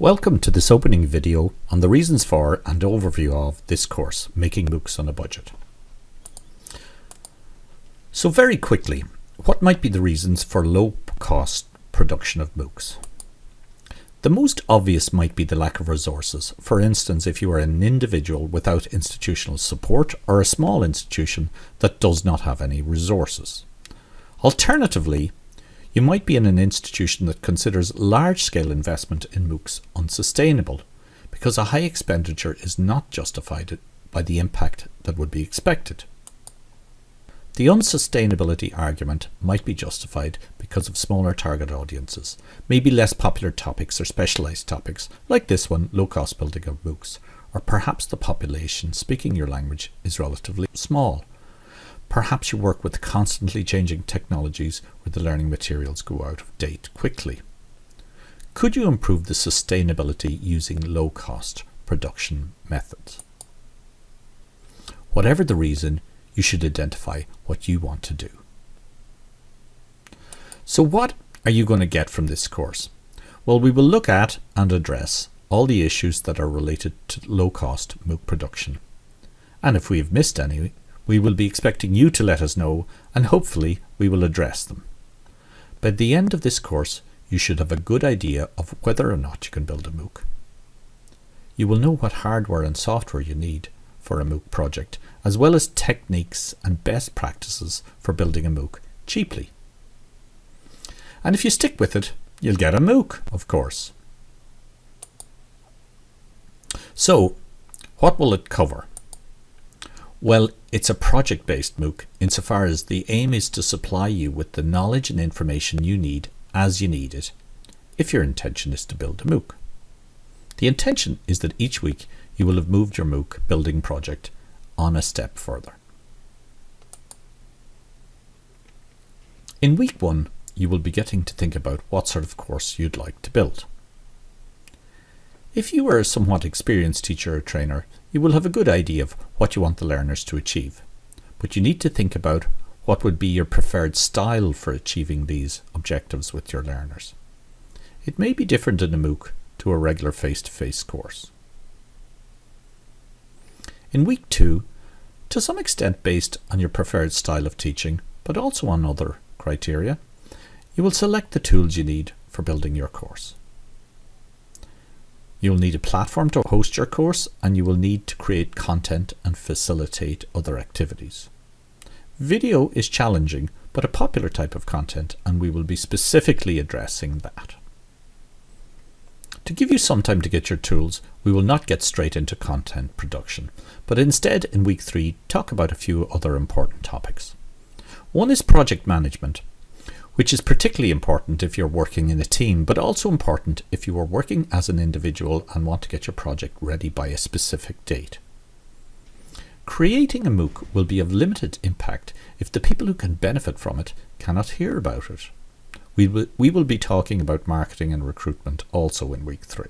Welcome to this opening video on the reasons for and overview of this course, Making MOOCs on a Budget. So very quickly, what might be the reasons for low cost production of MOOCs? The most obvious might be the lack of resources. For instance, if you are an individual without institutional support or a small institution that does not have any resources. Alternatively, you might be in an institution that considers large-scale investment in MOOCs unsustainable because a high expenditure is not justified by the impact that would be expected. The unsustainability argument might be justified because of smaller target audiences, maybe less popular topics or specialised topics like this one, low-cost building of MOOCs, or perhaps the population speaking your language is relatively small. Perhaps you work with constantly changing technologies where the learning materials go out of date quickly. Could you improve the sustainability using low-cost production methods? Whatever the reason, you should identify what you want to do. So what are you going to get from this course? Well, we will look at and address all the issues that are related to low-cost MOOC production. And if we have missed any, we will be expecting you to let us know, and hopefully we will address them. By the end of this course, you should have a good idea of whether or not you can build a MOOC. You will know what hardware and software you need for a MOOC project, as well as techniques and best practices for building a MOOC cheaply. And if you stick with it, you'll get a MOOC, of course. So, what will it cover? Well, it's a project-based MOOC insofar as the aim is to supply you with the knowledge and information you need as you need it, if your intention is to build a MOOC. The intention is that each week you will have moved your MOOC building project on a step further. In week 1, you will be getting to think about what sort of course you'd like to build. If you are a somewhat experienced teacher or trainer, you will have a good idea of what you want the learners to achieve. But you need to think about what would be your preferred style for achieving these objectives with your learners. It may be different in a MOOC to a regular face-to-face course. In week 2, to some extent based on your preferred style of teaching, but also on other criteria, you will select the tools you need for building your course. You'll need a platform to host your course, and you will need to create content and facilitate other activities. Video is challenging, but a popular type of content, and we will be specifically addressing that. To give you some time to get your tools, we will not get straight into content production, but instead in week 3 talk about a few other important topics. One is project management, which is particularly important if you're working in a team, but also important if you are working as an individual and want to get your project ready by a specific date. Creating a MOOC will be of limited impact if the people who can benefit from it cannot hear about it. We will be talking about marketing and recruitment also in week 3.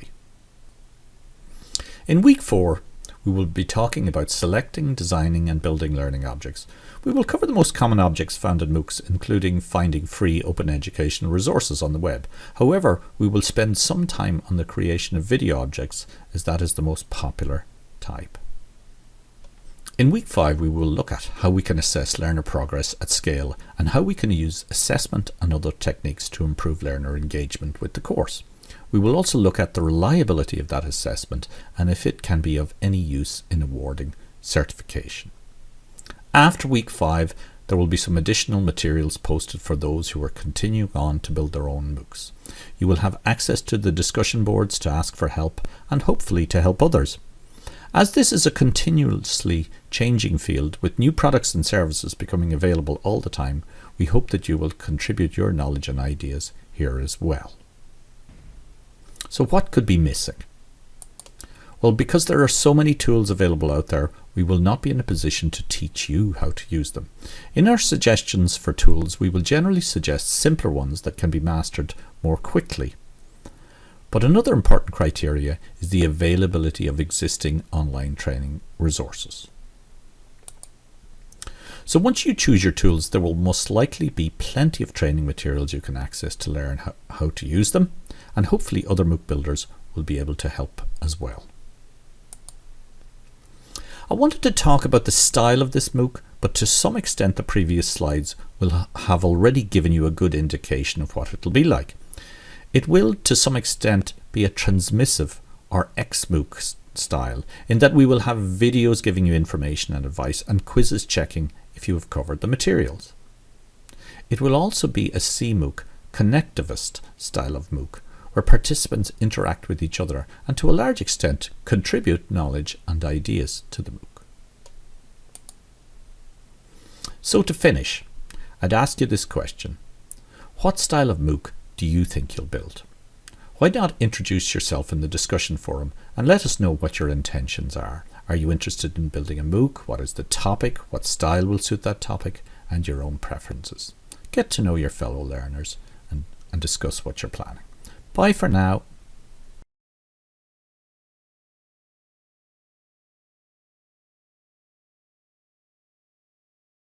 In week 4, we will be talking about selecting, designing and building learning objects. We will cover the most common objects found in MOOCs, including finding free open educational resources on the web. However, we will spend some time on the creation of video objects, as that is the most popular type. In week 5, we will look at how we can assess learner progress at scale and how we can use assessment and other techniques to improve learner engagement with the course. We will also look at the reliability of that assessment and if it can be of any use in awarding certification. After week 5, there will be some additional materials posted for those who are continuing on to build their own MOOCs. You will have access to the discussion boards to ask for help and hopefully to help others. As this is a continuously changing field with new products and services becoming available all the time, we hope that you will contribute your knowledge and ideas here as well. So what could be missing? Well, because there are so many tools available out there, we will not be in a position to teach you how to use them. In our suggestions for tools, we will generally suggest simpler ones that can be mastered more quickly. But another important criteria is the availability of existing online training resources. So once you choose your tools, there will most likely be plenty of training materials you can access to learn how to use them, and hopefully other MOOC builders will be able to help as well. I wanted to talk about the style of this MOOC, but to some extent the previous slides will have already given you a good indication of what it will be like. It will to some extent be a transmissive or ex-MOOC style, in that we will have videos giving you information and advice and quizzes checking if you have covered the materials. It will also be a CMOOC, connectivist style of MOOC, where participants interact with each other and to a large extent contribute knowledge and ideas to the MOOC. So to finish, I'd ask you this question. What style of MOOC do you think you'll build? Why not introduce yourself in the discussion forum and let us know what your intentions are. Are you interested in building a MOOC? What is the topic? What style will suit that topic? And your own preferences. Get to know your fellow learners and discuss what you're planning. Bye for now.